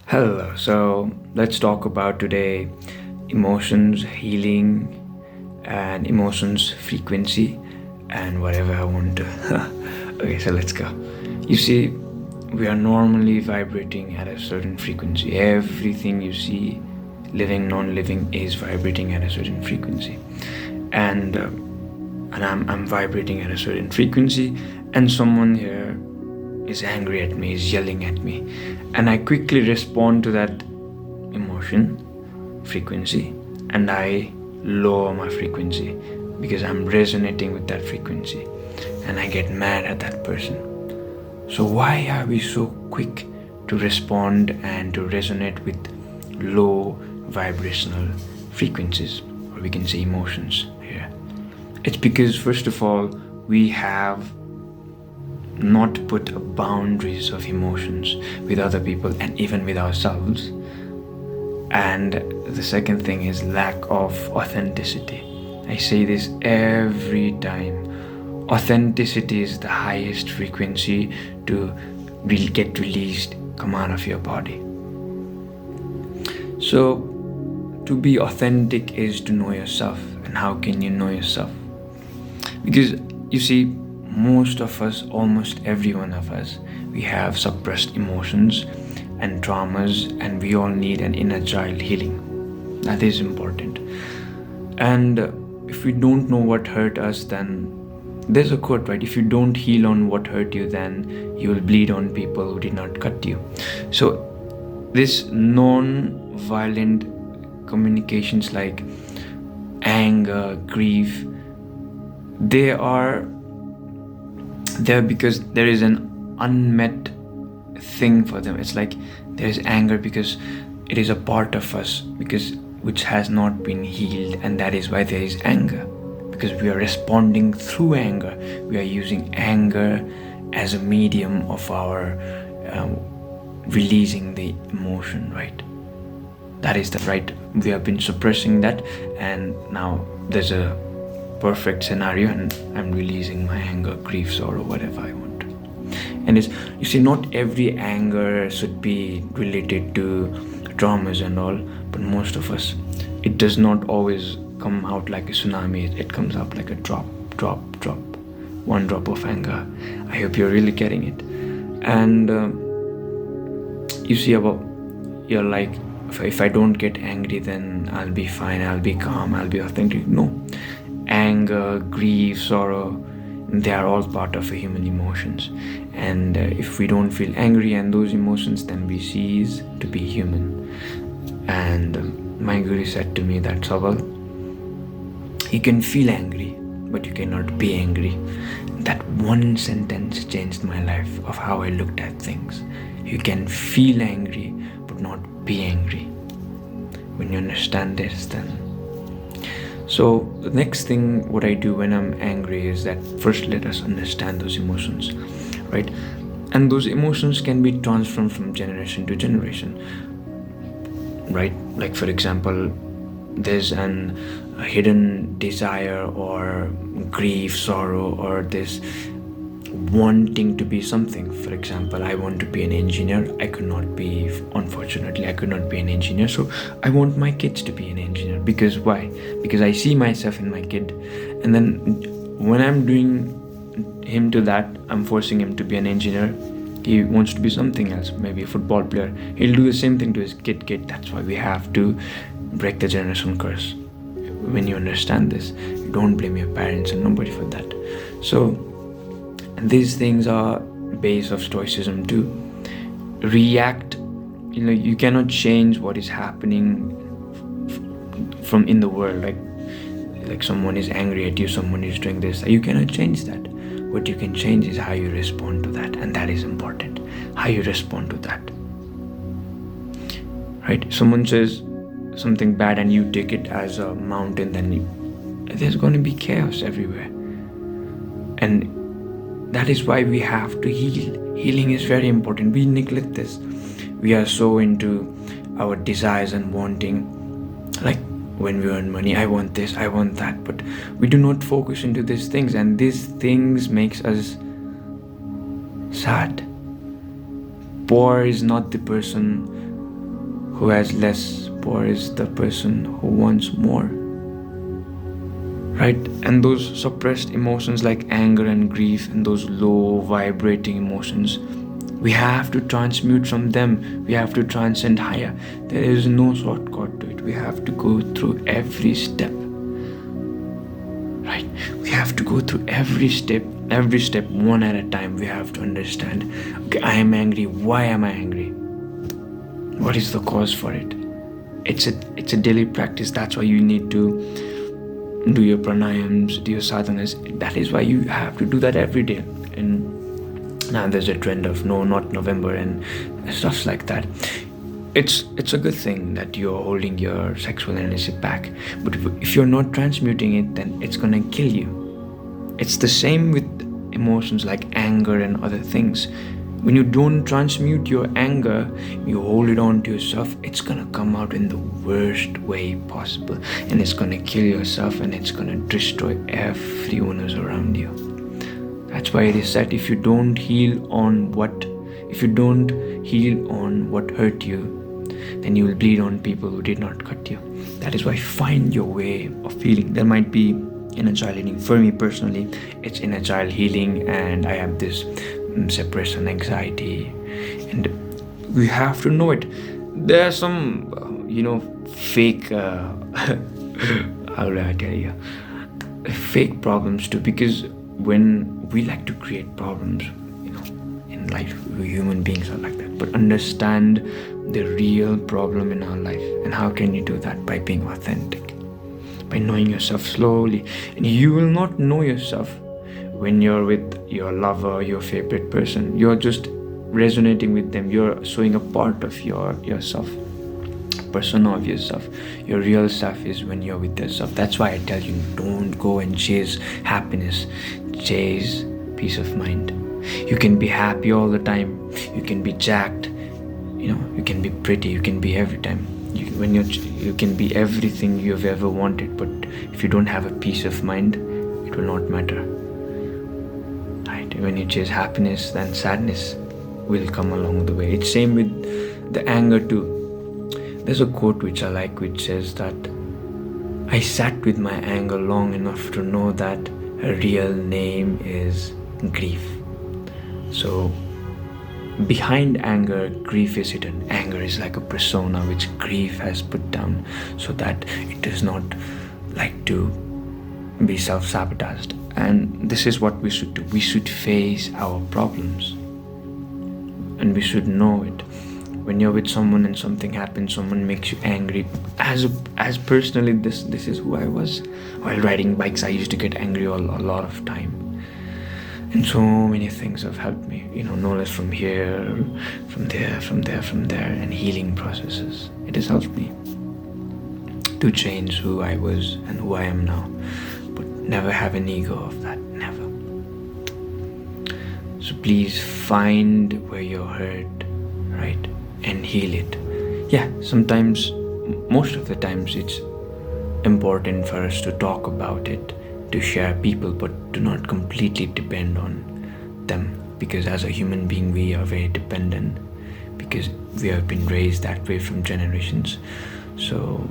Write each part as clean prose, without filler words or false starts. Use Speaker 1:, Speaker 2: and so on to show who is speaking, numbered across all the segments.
Speaker 1: Hello, so let's talk about today emotions, healing, and emotions frequency, and whatever I want to. Okay, so let's go. You see, we are normally vibrating at a certain frequency. Everything you see, living, non living, is vibrating at a certain frequency. And I'm vibrating at a certain frequency, and someone here is angry at me, is yelling at me, and I quickly respond to that emotion frequency, and I lower my frequency because I'm resonating with that frequency, and I get mad at that person. So why are we so quick to respond and to resonate with low vibrational frequencies, or we can say emotions here? It's because, first of all, we have not put boundaries of emotions with other people and even with ourselves. And the second thing is lack of authenticity. I say this every time. Authenticity is the highest frequency to get released, come out of your body. So to be authentic is to know yourself. And how can you know yourself? Because you see, most of us, almost every one of us, we have suppressed emotions and traumas, and we all need an inner child healing. That is important. And if we don't know what hurt us, then there's a quote, right? If you don't heal on what hurt you, then you will bleed on people who did not cut you. So this non-violent communications like anger, grief, they are there because there is an unmet thing for them. It's like there is anger because it is a part of us which has not been healed, and that is why there is anger, because we are responding through anger. We are using anger as a medium of our releasing the emotion, right? That is the right. We have been suppressing that, and now there's a perfect scenario, and I'm releasing my anger, grief, sorrow, whatever I want. And it's, you see, not every anger should be related to traumas and all, but most of us, it does not always come out like a tsunami. It comes out like a drop, one drop of anger. I hope you're really getting it. And you see, about you're like, if I don't get angry, then I'll be fine, I'll be calm, I'll be authentic. No. Anger, grief, sorrow, they are all part of human emotions. And if we don't feel angry and those emotions, then we cease to be human. And my guru said to me that, Sabal, you can feel angry, but you cannot be angry. That one sentence changed my life of how I looked at things. You can feel angry, but not be angry. When you understand this, then so the next thing what I do when I'm angry is that first let us understand those emotions, right? And those emotions can be transformed from generation to generation, right? Like, for example, there's a hidden desire or grief, sorrow, or this wanting to be something. For example, I want to be an engineer. Unfortunately, I could not be an engineer. So I want my kids to be an engineer. Because why? Because I see myself in my kid. And then when I'm doing him to that, I'm forcing him to be an engineer. He wants to be something else, maybe a football player. He'll do the same thing to his kid. That's why we have to break the generation curse. When you understand this, you don't blame your parents and nobody for that. So these things are base of stoicism too. React, you cannot change what is happening from in the world. Like someone is angry at you, someone is doing this, you cannot change that. What you can change is how you respond to that, and that is important. How you respond to that, right? Someone says something bad and you take it as a mountain, then there's going to be chaos everywhere. And that is why we have to heal. Healing is very important. We neglect this. We are so into our desires and wanting. Like when we earn money, I want this, I want that. But we do not focus into these things. And these things makes us sad. Poor is not the person Who has less, poor is the person who wants more. Right? And those suppressed emotions like anger and grief and those low vibrating emotions, we have to transmute from them. We have to transcend higher. There is no shortcut to it. We have to go through every step. Right? We have to go through every step one at a time. We have to understand, okay, I am angry. Why am I angry? What is the cause for it? It's a daily practice. That's why you need to do your pranayams, do your sadhanas. That is why you have to do that every day. And now there's a trend of no, not November and stuff like that. It's a good thing that you're holding your sexual energy back, but if you're not transmuting it, then it's gonna kill you. It's the same with emotions like anger and other things. When you don't transmute your anger, you hold it on to yourself, it's gonna come out in the worst way possible, and it's gonna kill yourself, and it's gonna destroy everyone who's around you. That's why it is said, if you don't heal on what hurt you, then you will bleed on people who did not cut you. That is why find your way of healing. There might be inner child healing. For me personally, it's inner child healing, and I have this suppression anxiety, and we have to know it. There are some fake how do I tell you, fake problems too, because when we like to create problems in life, we human beings are like that. But understand the real problem in our life. And how can you do that? By being authentic, by knowing yourself slowly. And you will not know yourself when you're with your lover, your favorite person. You're just resonating with them. You're showing a part of yourself, persona of yourself. Your real self is when you're with yourself. That's why I tell you, don't go and chase happiness. Chase peace of mind. You can be happy all the time. You can be jacked. You can be pretty. You can be every time. You can be everything you've ever wanted. But if you don't have a peace of mind, it will not matter. Right? When you chase happiness, then sadness will come along the way. It's same with the anger too. There's a quote which I like, which says that I sat with my anger long enough to know that her real name is grief. So behind anger, grief is hidden. Anger is like a persona which grief has put down so that it does not like to be self-sabotaged. And this is what we should do. We should face our problems, and we should know it. When you're with someone and something happens, someone makes you angry. As personally, this is who I was. While riding bikes, I used to get angry a lot of time. And so many things have helped me, knowledge from here, from there, and healing processes. It has helped me to change who I was and who I am now. But never have an ego of that, never. So please find where you're hurt, right? And heal it. Yeah, sometimes, most of the times, it's important for us to talk about it, to share people, but do not completely depend on them, because as a human being we are very dependent, because we have been raised that way from generations. So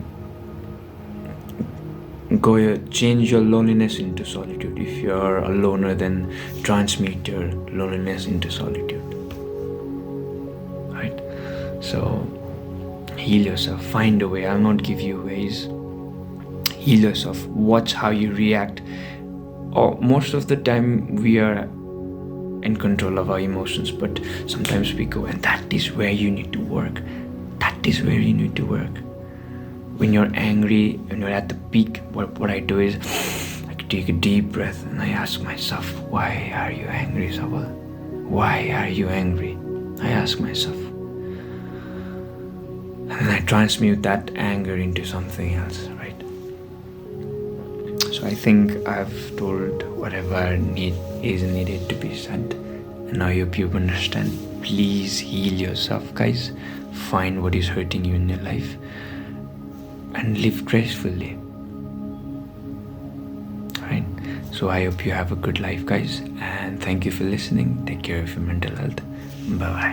Speaker 1: change your loneliness into solitude. If you're a loner, then transmute your loneliness into solitude. Right? So heal yourself, find a way. I'll not give you ways. Heal yourself. Watch how you react. Or most of the time we are in control of our emotions, but sometimes we go, and that is where you need to work. That is where you need to work. When you're angry, when you're at the peak, what I do is I take a deep breath and I ask myself, why are you angry, Sabal? Why are you angry? I ask myself. And then I transmute that anger into something else, right? So I think I've told whatever is needed to be said. And I hope you understand. Please heal yourself, guys. Find what is hurting you in your life and live gracefully. Alright? So I hope you have a good life, guys. And thank you for listening. Take care of your mental health. Bye-bye.